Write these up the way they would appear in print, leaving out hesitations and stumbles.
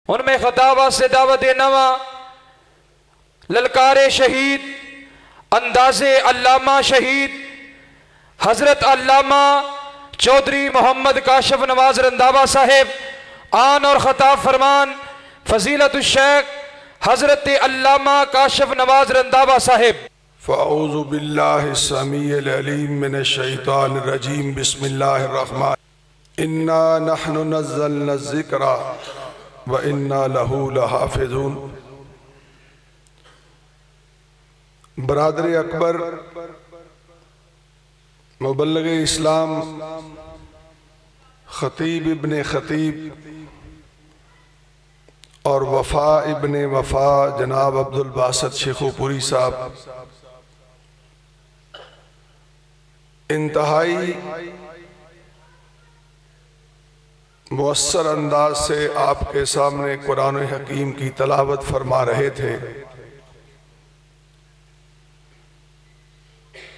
ان میں خطابہ سے دعوت نواں، للکار شہید، انداز علامہ شہید حضرت علامہ چودھری محمد کاشف نواز رنداوا صاحب آن اور خطاب فرمان فضیلت الشیخ حضرت علامہ کاشف نواز رنداوا صاحب۔ فاعوذ باللہ السمیع العلیم من الشیطان الرجیم، بسم اللہ الرحمن انا نحن نزلنا الذکر وانا لہ لحافظون۔ برادر اکبر، مبلغ اسلام خطیب ابن خطیب اور وفا ابن وفا جناب عبدالباسط شیخو پوری صاحب انتہائی مؤثر انداز سے آپ کے سامنے قرآن حکیم کی تلاوت فرما رہے تھے۔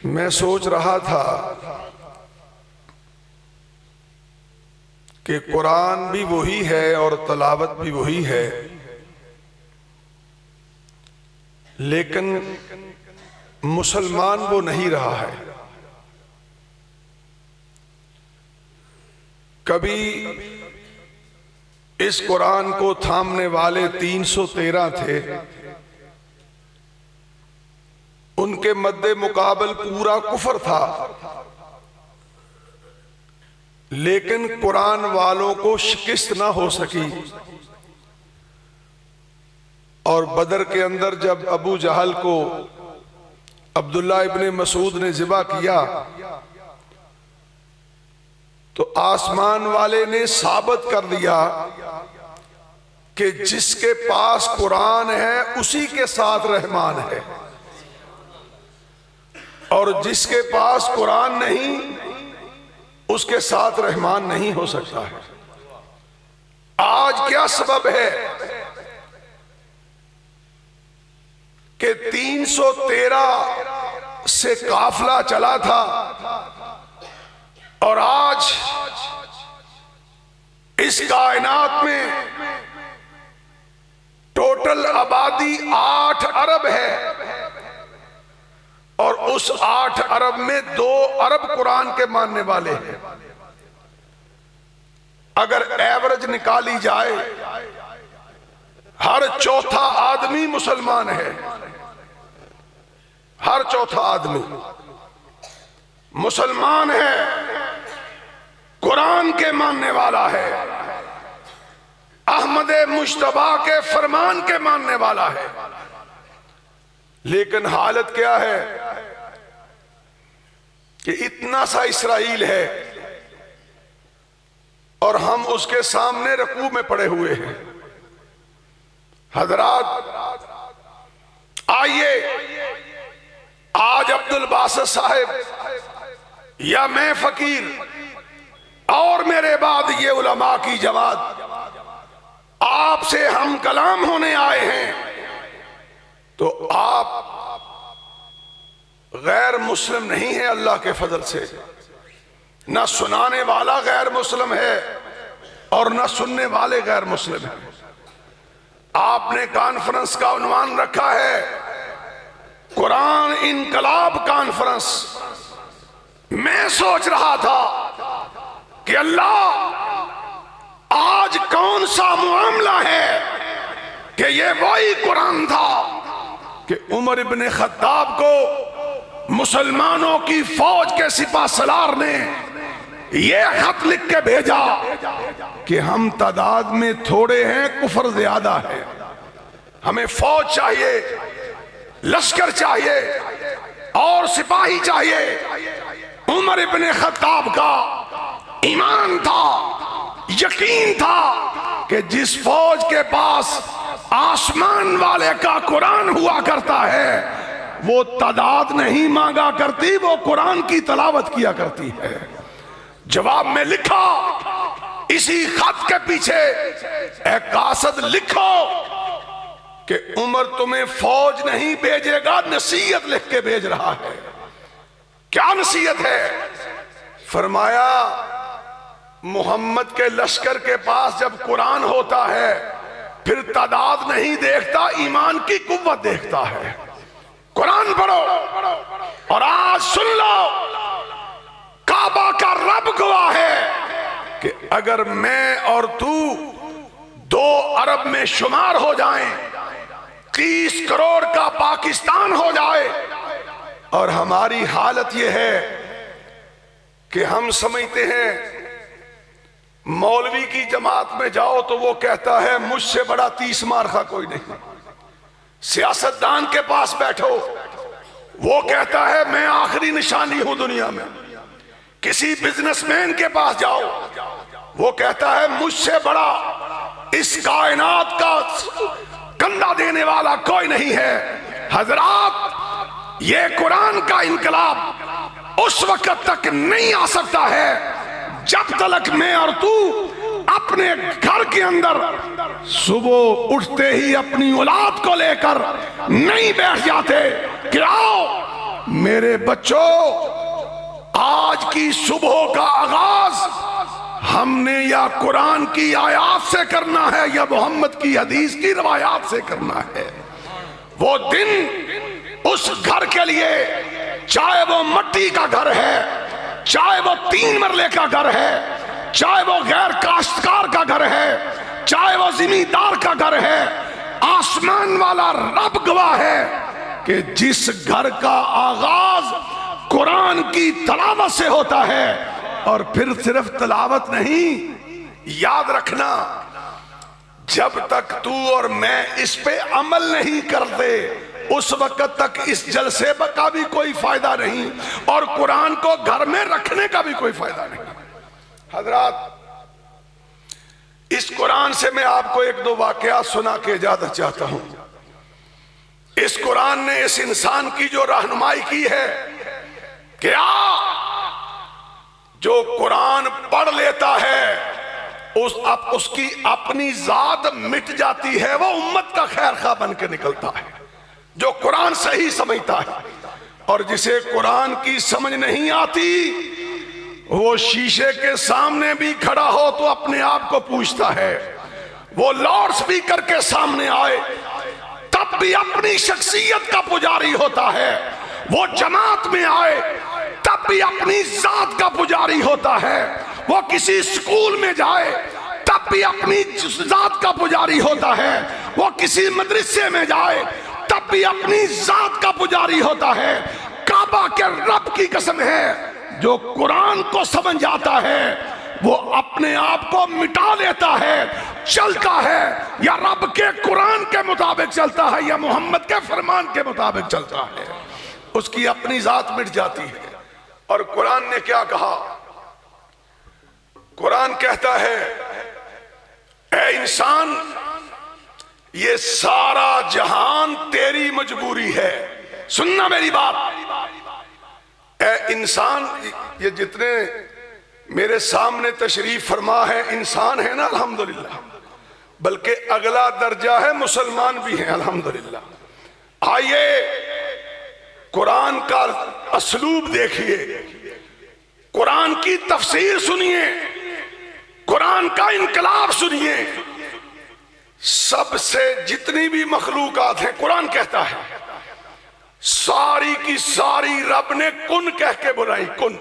میں سوچ رہا تھا کہ قرآن بھی وہی ہے اور تلاوت بھی وہی ہے، لیکن مسلمان وہ نہیں رہا ہے۔ کبھی اس قرآن کو تھامنے والے 313 تھے، ان کے مد مقابل پورا کفر تھا، لیکن قرآن والوں کو شکست نہ ہو سکی۔ اور بدر کے اندر جب ابو جہل کو عبداللہ ابن مسعود نے ذبح کیا تو آسمان والے نے ثابت کر دیا کہ جس کے پاس قرآن ہے اسی کے ساتھ رحمان ہے، اور جس کے پاس قرآن نہیں اس کے ساتھ رحمان نہیں ہو سکتا ہے۔ آج کیا سبب ہے کہ 313 سے قافلہ چلا تھا اور آج اس کائنات میں ٹوٹل آبادی 8 ارب ہے، اور اس 8 ارب میں 2 ارب قرآن کے ماننے والے ہیں۔ اگر ایوریج نکالی جائے ہر چوتھا آدمی مسلمان ہے، ہر چوتھا آدمی مسلمان ہے، قرآن کے ماننے والا ہے، احمد مجتبی کے فرمان کے ماننے والا ہے۔ لیکن حالت کیا ہے کہ اتنا سا اسرائیل ہے اور ہم اس کے سامنے رکوع میں پڑے ہوئے ہیں۔ حضرات آئیے، آج عبدالباسط صاحب یا میں فقیر اور میرے بعد یہ علماء کی جماعت آپ سے ہم کلام ہونے آئے ہیں، تو آپ غیر مسلم نہیں ہیں اللہ کے فضل سے، نہ سنانے والا غیر مسلم ہے اور نہ سننے والے غیر مسلم ہیں۔ آپ نے کانفرنس کا عنوان رکھا ہے قرآن انقلاب کانفرنس۔ میں سوچ رہا تھا کہ اللہ آج کون سا معاملہ ہے کہ یہ وہی قرآن تھا کہ عمر ابن خطاب کو مسلمانوں کی فوج کے سپہ سالار نے یہ خط لکھ کے بھیجا کہ ہم تعداد میں تھوڑے ہیں، کفر زیادہ ہے، ہمیں فوج چاہیے، لشکر چاہیے اور سپاہی چاہیے۔ عمر ابن خطاب کا ایمان تھا، یقین تھا کہ جس فوج کے پاس آسمان والے کا قرآن ہوا کرتا ہے وہ تعداد نہیں مانگا کرتی، وہ قرآن کی تلاوت کیا کرتی ہے۔ جواب میں لکھا اسی خط کے پیچھے، اے قاصد لکھو کہ عمر تمہیں فوج نہیں بھیجے گا، نصیحت لکھ کے بھیج رہا ہے۔ کیا نصیحت ہے؟ فرمایا محمد کے لشکر کے پاس جب قرآن ہوتا ہے پھر تعداد نہیں دیکھتا، ایمان کی قوت دیکھتا ہے۔ قرآن پڑھو اور آج سن لو، کعبہ کا رب گواہ ہے کہ اگر میں اور تو 2 ارب میں شمار ہو جائیں، 30 کروڑ کا پاکستان ہو جائے، اور ہماری حالت یہ ہے کہ ہم سمجھتے ہیں مولوی کی جماعت میں جاؤ تو وہ کہتا ہے مجھ سے بڑا 30 مارخہ کوئی نہیں، سیاستدان کے پاس بیٹھو وہ کہتا ہے میں آخری نشانی ہوں دنیا میں، کسی بزنس مین کے پاس جاؤ وہ کہتا ہے مجھ سے بڑا اس کائنات کا کندھا دینے والا کوئی نہیں ہے۔ حضرات، یہ قرآن کا انقلاب اس وقت تک نہیں آ سکتا ہے جب تک میں اور تو اپنے گھر کے اندر صبح اٹھتے ہی اپنی اولاد کو لے کر نہیں بیٹھ جاتے کہ آؤ میرے بچوں، آج کی صبح کا آغاز ہم نے یا قرآن کی آیات سے کرنا ہے یا محمد کی حدیث کی روایات سے کرنا ہے۔ وہ دن اس گھر کے لیے، چاہے وہ مٹی کا گھر ہے، چاہے وہ 3 مرلے کا گھر ہے، چاہے وہ غیر کاشتکار کا گھر ہے، چاہے وہ زمیندار کا گھر ہے، آسمان والا رب گواہ ہے کہ جس گھر کا آغاز قرآن کی تلاوت سے ہوتا ہے، اور پھر صرف تلاوت نہیں، یاد رکھنا جب تک تو اور میں اس پہ عمل نہیں کرتے اس وقت تک اس جلسے کا بھی کوئی فائدہ نہیں، اور قرآن کو گھر میں رکھنے کا بھی کوئی فائدہ نہیں۔ حضرات، اس قرآن سے میں آپ کو 1-2 واقعات سنا کے اجازت چاہتا ہوں۔ اس قرآن نے اس انسان کی جو رہنمائی کی ہے کہ جو قرآن پڑھ لیتا ہے اس کی اپنی ذات مٹ جاتی ہے، وہ امت کا خیر خواہ بن کے نکلتا ہے۔ جو قرآن صحیح سمجھتا ہے، اور جسے قرآن کی سمجھ نہیں آتی وہ شیشے کے سامنے بھی کھڑا ہو تو اپنے آپ کو پوچھتا ہے، وہ لاؤڈ سپیکر کے سامنے آئے تب بھی اپنی شخصیت کا پجاری ہوتا ہے، وہ جماعت میں آئے تب بھی اپنی ذات کا پجاری ہوتا ہے، وہ کسی سکول میں جائے تب بھی اپنی ذات کا پجاری ہوتا ہے، وہ کسی مدرسے میں جائے تب بھی اپنی ذات کا پجاری ہوتا ہے۔ کعبہ کے رب کی قسم ہے، جو قرآن کو سمجھ جاتا ہے وہ اپنے آپ کو مٹا لیتا ہے، چلتا ہے یا رب کے قرآن کے مطابق چلتا ہے یا محمد کے فرمان کے مطابق چلتا ہے، اس کی اپنی ذات مٹ جاتی ہے۔ اور قرآن نے کیا کہا؟ قرآن کہتا ہے اے انسان، یہ سارا جہان تیری مجبوری ہے۔ سننا میری بات، اے انسان، یہ جتنے میرے سامنے تشریف فرما ہے انسان ہے نا الحمدللہ، بلکہ اگلا درجہ ہے مسلمان بھی ہیں الحمدللہ۔ آئیے قرآن کا اسلوب دیکھیے، قرآن کی تفسیر سنیے، قرآن کا انقلاب سنیے۔ سب سے جتنی بھی مخلوقات ہیں قرآن کہتا ہے ساری کی ساری رب نے کن کہہ کے بنائی، کن۔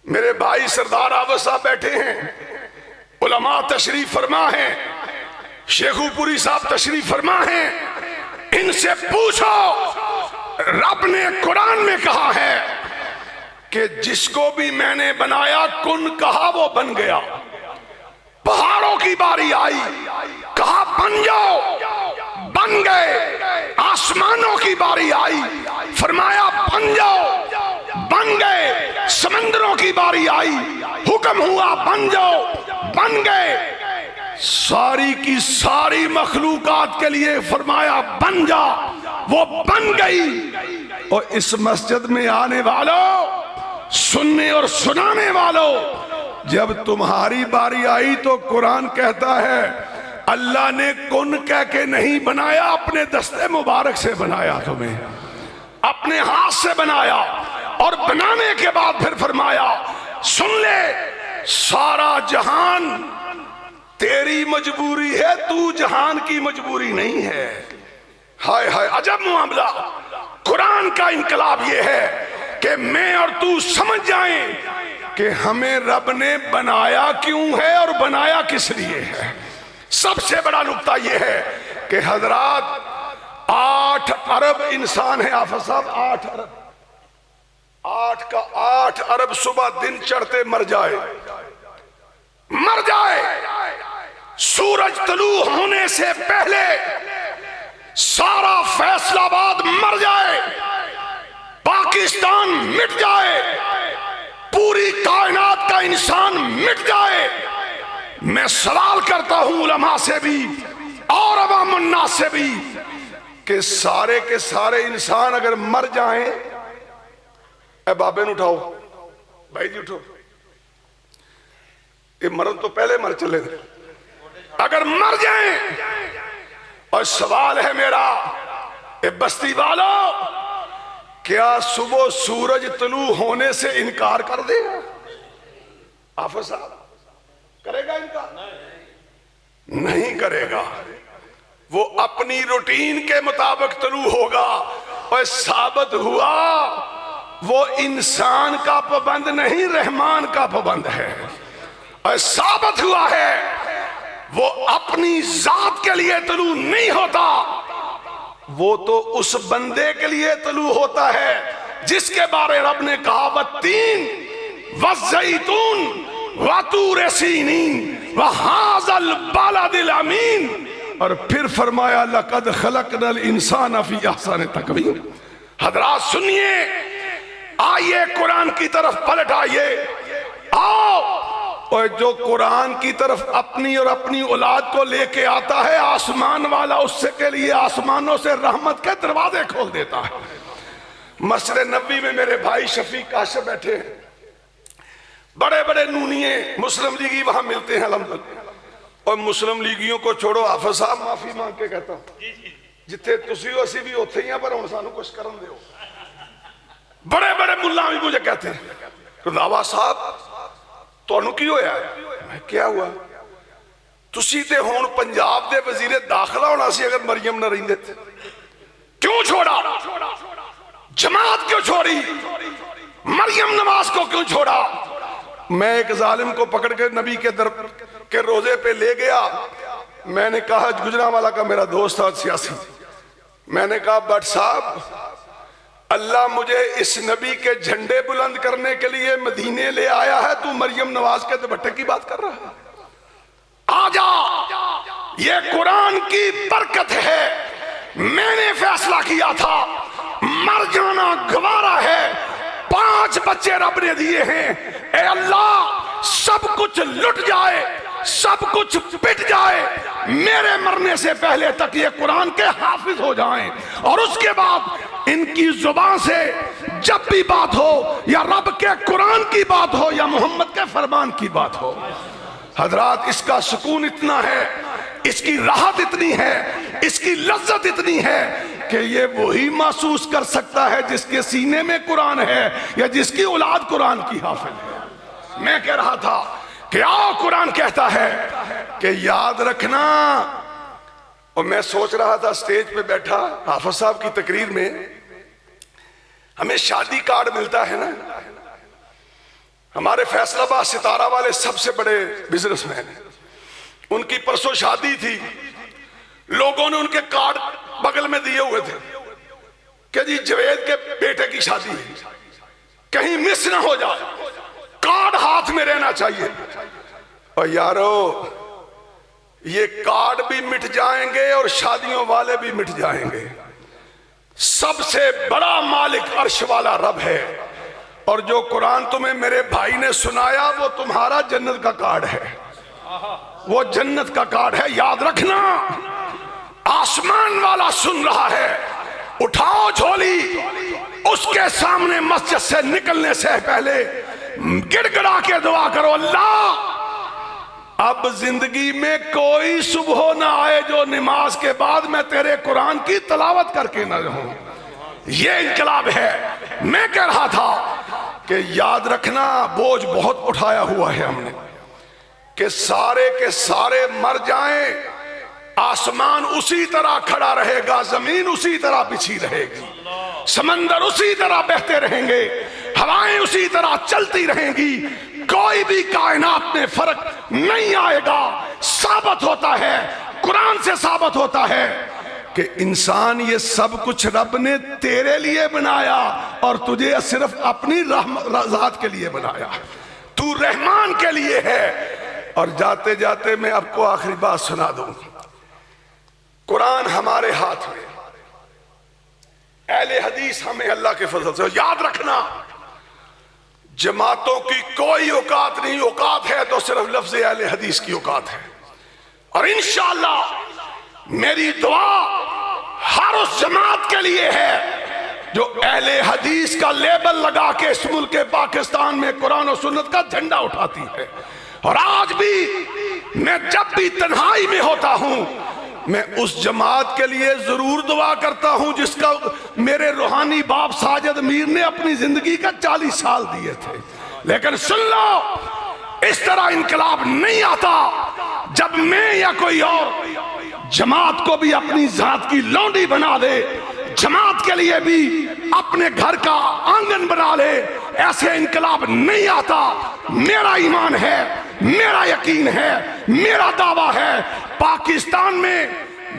میرے بھائی سردار آباد صاحب بیٹھے ہیں، علماء تشریف فرما ہیں، شیخو پوری صاحب تشریف فرما ہیں، ان سے پوچھو رب نے قرآن میں کہا ہے کہ جس کو بھی میں نے بنایا کن کہا وہ بن گیا۔ پہاڑوں کی باری آئی، کہا بن جاؤ، بن گئے۔ آسمانوں کی باری آئی، فرمایا بن جاؤ، بن گئے۔ سمندروں کی باری آئی، حکم ہوا بن جاؤ، بن گئے۔ ساری کی ساری مخلوقات کے لیے فرمایا بن جا، وہ بن گئی۔ اور اس مسجد میں آنے والوں، سننے اور سنانے والوں، جب تمہاری باری آئی تو قرآن کہتا ہے اللہ نے کن کہہ کے نہیں بنایا، اپنے دستے مبارک سے بنایا، تمہیں اپنے ہاتھ سے بنایا، اور بنانے کے بعد پھر فرمایا سن لے، سارا جہان تیری مجبوری ہے، تو جہان کی مجبوری نہیں ہے۔ ہائے ہائے عجب معاملہ۔ قرآن کا انقلاب یہ ہے کہ میں اور تو سمجھ جائیں کہ ہمیں رب نے بنایا کیوں ہے اور بنایا کس لیے ہے۔ سب سے بڑا نقطہ یہ ہے کہ حضرات 8 ارب انسان ہیں، حافظ صاحب 8 ارب، 8 کا 8 ارب صبح دن چڑھتے مر جائے، مر جائے، سورج طلوع ہونے سے پہلے سارا فیصل آباد مر جائے، پاکستان مٹ جائے، پوری کائنات کا انسان مٹ جائے، میں سوال کرتا ہوں علماء سے بھی اور عوام الناس سے بھی کہ سارے کے سارے انسان اگر مر جائیں، اے بابے نے اٹھاؤ، بھائی جی اٹھو، یہ مرد تو پہلے مر چلے تھے، اگر مر جائیں، اور سوال ہے میرا اے بستی والوں، کیا صبح سورج طلوع ہونے سے انکار کر دے گا؟ حافظ صاحب کرے گا انکار؟ نہیں کرے گا، وہ اپنی روٹین کے مطابق طلوع ہوگا، اور ثابت ہوا وہ انسان کا پابند نہیں، رحمان کا پابند ہے، اور ثابت ہوا ہے وہ اپنی ذات کے لیے طلوع نہیں ہوتا، وہ تو اس بندے کے لیے طلوع ہوتا ہے جس کے بارے رب نے کہا والتین والزیتون وطور سینین وہذا البلد الامین، اور پھر فرمایا لقد خلقنا الانسان فی احسن تقویم۔ حضرات سنیے، آئیے قرآن کی طرف پلٹ آئیے، آؤ، اور جو قرآن کی طرف اپنی اور اپنی اولاد کو لے کے آتا ہے، آسمان والا اس سے کے لیے آسمانوں سے رحمت کے دروازے کھول دیتا ہے۔ مسجد نبوی میں میرے بھائی شفیق کاشف بیٹھے ہیں، بڑے بڑے نونیے مسلم لیگی وہاں ملتے ہیں الحمدللہ، اور مسلم لیگیوں کو چھوڑو، حافظ صاحب معافی مانگ کے کہتا ہوں جتھے تسی ہو اسی بھی ہوتے ہی ہیں، پر ہن سانو کچھ کرن دیو۔ بڑے بڑے ملا بھی مجھے کہتے ہیں رضاوا صاحب تانوں کی ہویا ہے؟ میں کیا ہوا؟ تسی تے ہون پنجاب دے وزیر داخلہ ہونا سی اگر مریم نہ رہندے تھے، کیوں چھوڑا؟ جماعت کیوں چھوڑی؟ مریم نواز کو کیوں چھوڑا؟ میں ایک ظالم کو پکڑ کے نبی کے در کے روزے پہ لے گیا، میں نے کہا، گجرانوالہ کا میرا دوست تھا سیاسی، میں نے کہا بٹ صاحب اللہ مجھے اس نبی کے جھنڈے بلند کرنے کے لیے مدینے لے آیا ہے، تو مریم نواز کے دوپٹے کی بات کر رہا ہے؟ آ جا، یہ قرآن کی برکت ہے، میں نے فیصلہ کیا تھا مر جانا گوارا ہے، 5 بچے رب نے دیے ہیں، اے اللہ سب کچھ لٹ جائے، سب کچھ پٹ جائے، میرے مرنے سے پہلے تک یہ قرآن کے حافظ ہو جائیں، اور اس کے بعد ان کی زبان سے جب بھی بات ہو یا رب کے قرآن کی بات ہو یا محمد کے فرمان کی بات ہو۔ حضرات اس کا سکون اتنا ہے، اس کی راحت اتنی ہے، اس کی لذت اتنی ہے کہ یہ وہی محسوس کر سکتا ہے جس کے سینے میں قرآن ہے یا جس کی اولاد قرآن کی حافظ ہے۔ میں کہہ رہا تھا کہ آؤ، قرآن کہتا ہے کہ یاد رکھنا، اور میں سوچ رہا تھا سٹیج پہ بیٹھا حافظ صاحب کی تقریر میں، ہمیں شادی کارڈ ملتا ہے نا، ہمارے فیصل آباد ستارہ والے سب سے بڑے بزنس مین ہیں، ان کی پرسوں شادی تھی، لوگوں نے ان کے کارڈ بغل میں دیے ہوئے تھے کہ جی جوید کے بیٹے کی شادی ہے، کہیں مس نہ ہو جائے، کارڈ ہاتھ میں رہنا چاہیے۔ اور یارو یہ کارڈ بھی مٹ جائیں گے اور شادیوں والے بھی مٹ جائیں گے، سب سے بڑا مالک عرش والا رب ہے، اور جو قرآن تمہیں میرے بھائی نے سنایا وہ تمہارا جنت کا کارڈ ہے، وہ جنت کا کارڈ ہے، یاد رکھنا۔ آسمان والا سن رہا ہے، اٹھاؤ جھولی، اس کے سامنے مسجد سے نکلنے سے پہلے گڑ گڑا کے دعا کرو، اللہ اب زندگی میں کوئی صبح نہ آئے جو نماز کے بعد میں تیرے قرآن کی تلاوت کر کے نہ رہوں۔ یہ انقلاب ہے۔ میں کہہ رہا تھا کہ یاد رکھنا بوجھ بہت اٹھایا ہوا ہے ہم نے، کہ سارے کے سارے مر جائیں، آسمان اسی طرح کھڑا رہے گا، زمین اسی طرح بچھی رہے گی، سمندر اسی طرح بہتے رہیں گے، ہوائیں اسی طرح چلتی رہیں گی، کوئی بھی کائنات میں فرق نہیں آئے گا۔ ثابت ہوتا ہے، قرآن سے ثابت ہوتا ہے کہ انسان یہ سب کچھ رب نے تیرے لیے بنایا اور تجھے صرف اپنی ذات کے لیے بنایا، تو رحمان کے لیے ہے۔ اور جاتے جاتے میں آپ کو آخری بات سنا دوں، قرآن ہمارے ہاتھ میں، اہل حدیث ہمیں اللہ کے فضل سے، یاد رکھنا جماعتوں کی کوئی اوقات نہیں، اوقات ہے تو صرف لفظ اہل حدیث کی اوقات ہے۔ اور انشاءاللہ میری دعا ہر اس جماعت کے لیے ہے جو اہل حدیث کا لیبل لگا کے اس ملک پاکستان میں قرآن و سنت کا جھنڈا اٹھاتی ہے۔ اور آج بھی میں جب بھی تنہائی میں ہوتا ہوں میں اس جماعت کے لیے ضرور دعا کرتا ہوں جس کا میرے روحانی باپ ساجد میر نے اپنی زندگی کا 40 سال دیے تھے۔ لیکن سن لو، اس طرح انقلاب نہیں آتا جب میں یا کوئی اور جماعت کو بھی اپنی ذات کی لونڈی بنا دے، جماعت کے لیے بھی اپنے گھر کا آنگن بنا لے۔ ایسے انقلاب نہیں آتا۔ میرا ایمان ہے، میرا یقین ہے، میرا دعویٰ ہے، پاکستان میں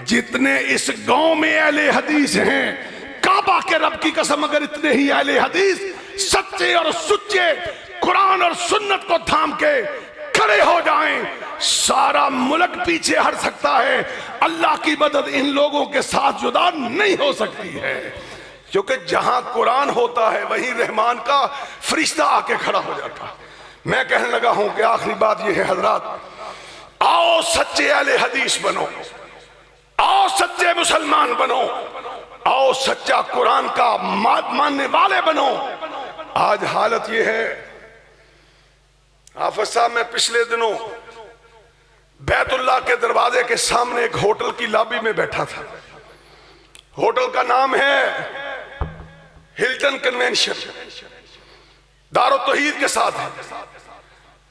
جتنے اس گاؤں میں اہل حدیث ہیں، کعبہ کے رب کی قسم اگر اتنے ہی اہل حدیث سچے اور سچے قرآن اور سنت کو تھام کے کھڑے ہو جائیں، سارا ملک پیچھے ہٹ سکتا ہے۔ اللہ کی مدد ان لوگوں کے ساتھ جدا نہیں ہو سکتی ہے، کیونکہ جہاں قرآن ہوتا ہے وہیں رحمان کا فرشتہ آ کے کھڑا ہو جاتا ہے۔ میں کہنے لگا ہوں کہ آخری بات یہ ہے حضرات، آؤ سچے اہل حدیث بنو، آؤ سچے مسلمان بنو، آؤ سچا قرآن کا ماننے والے بنو۔ آج حالت یہ ہے، حافظ صاحب میں پچھلے دنوں بیت اللہ کے دروازے کے سامنے ایک ہوٹل کی لابی میں بیٹھا تھا۔ ہوٹل کا نام ہے ہلٹن کنونشن، دار التوحید کے ساتھ ہے۔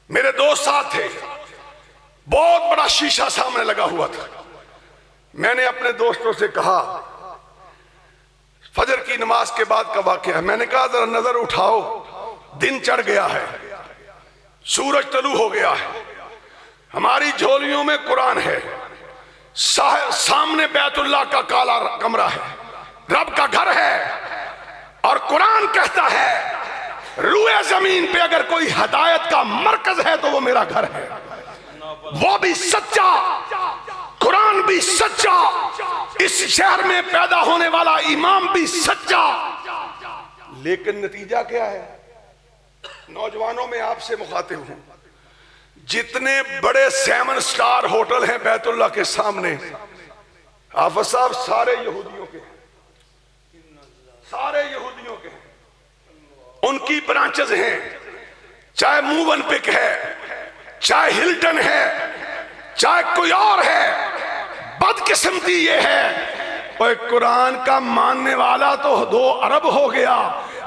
میرے دوست ساتھ تھے، بہت بڑا شیشہ سامنے لگا ہوا تھا۔ میں نے اپنے دوستوں سے کہا، فجر کی نماز کے بعد کا واقعہ ہے، میں نے کہا ذرا نظر اٹھاؤ، دن چڑھ گیا ہے، سورج طلوع ہو گیا ہے، ہماری جھولیوں میں قرآن ہے، سامنے بیت اللہ کا کالا کمرہ ہے، رب کا گھر ہے، اور قرآن کہتا ہے روئے زمین پہ اگر کوئی ہدایت کا مرکز ہے تو وہ میرا گھر ہے۔ وہ بھی سچا، قرآن بھی سچا، اس شہر میں پیدا ہونے والا امام بھی سچا۔ لیکن نتیجہ کیا ہے؟ نوجوانوں میں آپ سے مخاطب ہوں، جتنے بڑے 7 سٹار ہوٹل ہیں بیت اللہ کے سامنے، حافظ صاحب سارے یہودیوں کے ہیں، سارے یہودیوں کے ہیں، ان کی برانچز ہیں، چاہے موون پک ہے، چاہے ہلٹن ہے، چاہے کوئی اور ہے۔ بدقسمتی یہ ہے اور قرآن کا ماننے والا تو 2 ارب ہو گیا،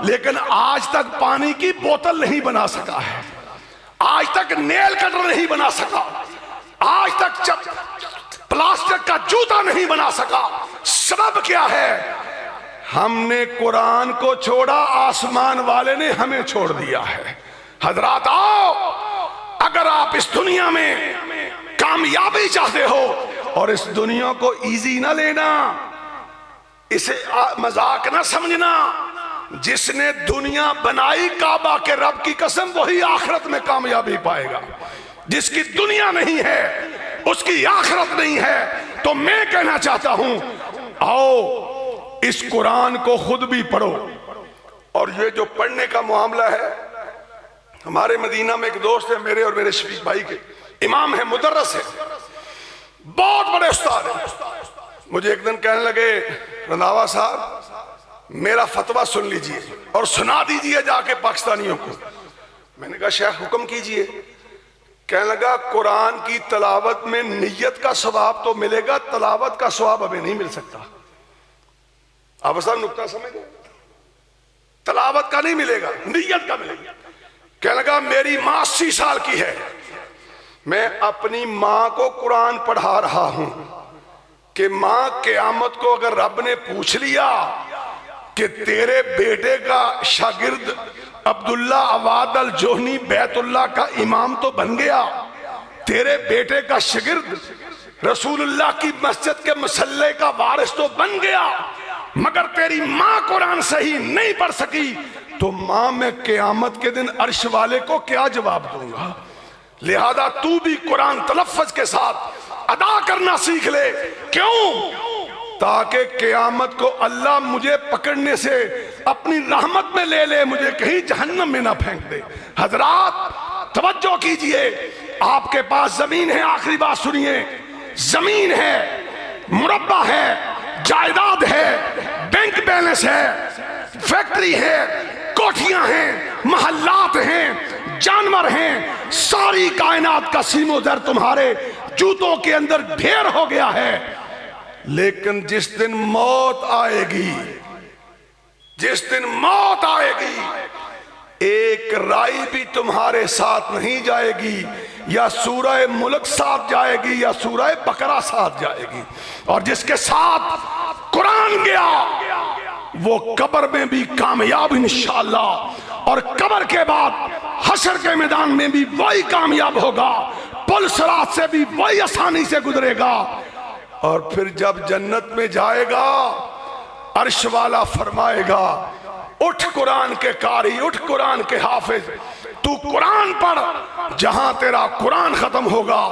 لیکن آج تک پانی کی بوتل نہیں بنا سکا ہے، آج تک نیل کٹر نہیں بنا سکا، آج تک پلاسٹک کا جوتا نہیں بنا سکا۔ سبب کیا ہے؟ ہم نے قرآن کو چھوڑا، آسمان والے نے ہمیں چھوڑ دیا ہے۔ حضرات آؤ، اگر آپ اس دنیا میں کامیابی چاہتے ہو، اور اس دنیا کو ایزی نہ لینا، اسے مذاق نہ سمجھنا، جس نے دنیا بنائی کعبہ کے رب کی قسم وہی آخرت میں کامیابی پائے گا۔ جس کی دنیا نہیں ہے اس کی آخرت نہیں ہے۔ تو میں کہنا چاہتا ہوں، آؤ اس قرآن کو خود بھی پڑھو۔ اور یہ جو پڑھنے کا معاملہ ہے، ہمارے مدینہ میں ایک دوست ہے میرے اور میرے شفیق بھائی کے، امام ہے، مدرس ہے، بہت بڑے استاد ہیں۔ مجھے ایک دن کہنے لگے، رنداوا صاحب میرا فتویٰ سن لیجئے اور سنا دیجئے جا کے پاکستانیوں کو۔ میں نے کہا شیخ حکم کیجئے۔ کہنے لگا قرآن کی تلاوت میں نیت کا ثواب تو ملے گا، تلاوت کا ثواب ہمیں نہیں مل سکتا۔ آپ صاحب نکتہ سمجھ گئے؟ تلاوت کا نہیں ملے گا، نیت کا ملے گا۔ کہنے لگا میری ماں 80 سال کی ہے، میں اپنی ماں کو قرآن پڑھا رہا ہوں کہ ماں قیامت کو اگر رب نے پوچھ لیا کہ تیرے بیٹے کا شاگرد عبداللہ عواد الجوہنی بیت اللہ کا امام تو بن گیا، تیرے بیٹے کا شاگرد رسول اللہ کی مسجد کے مصلی کا وارث تو بن گیا، مگر تیری ماں قرآن صحیح نہیں پڑھ سکی، تو ماں میں قیامت کے دن عرش والے کو کیا جواب دوں گا؟ لہذا تو بھی قرآن تلفظ کے ساتھ ادا کرنا سیکھ لے۔ کیوں؟ تاکہ قیامت کو اللہ مجھے پکڑنے سے اپنی رحمت میں لے لے، مجھے کہیں جہنم میں نہ پھینک دے۔ حضرات توجہ کیجئے، آپ کے پاس زمین ہے، آخری بات سنیے، زمین ہے، مربع ہے، جائیداد ہے، بینک بیلنس ہے، فیکٹری ہے، کوٹھیاں ہیں، محلات ہیں، جانور ہیں، ساری کائنات کا سیم و زر تمہارے جوتوں کے اندر ڈھیر ہو گیا ہے، لیکن جس دن موت آئے گی، جس دن موت آئے گی، ایک رائی بھی تمہارے ساتھ نہیں جائے گی، یا سورہ ملک ساتھ جائے گی یا سورہ بقرہ ساتھ جائے گی، اور جس کے ساتھ قرآن گیا وہ قبر میں بھی کامیاب انشاءاللہ، اور قبر کے بعد حشر کے میدان میں بھی وہی کامیاب ہوگا، پل صراط سے بھی وہی آسانی سے گزرے گا، اور پھر جب جنت میں جائے گا عرش والا فرمائے گا اٹھ قرآن کے قاری، اٹھ قرآن کے حافظ، تو قرآن پڑھ، جہاں تیرا قرآن ختم ہوگا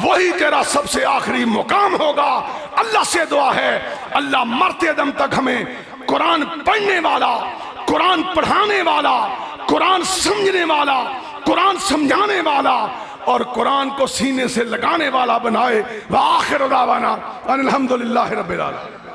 وہی تیرا سب سے آخری مقام ہوگا۔ اللہ سے دعا ہے اللہ مرتے دم تک ہمیں قرآن پڑھنے والا، قرآن پڑھانے والا، قرآن سمجھنے والا، قرآن سمجھانے والا اور قرآن کو سینے سے لگانے والا بنائے۔ وآخر دعوانا ان الحمدللہ رب العالمین۔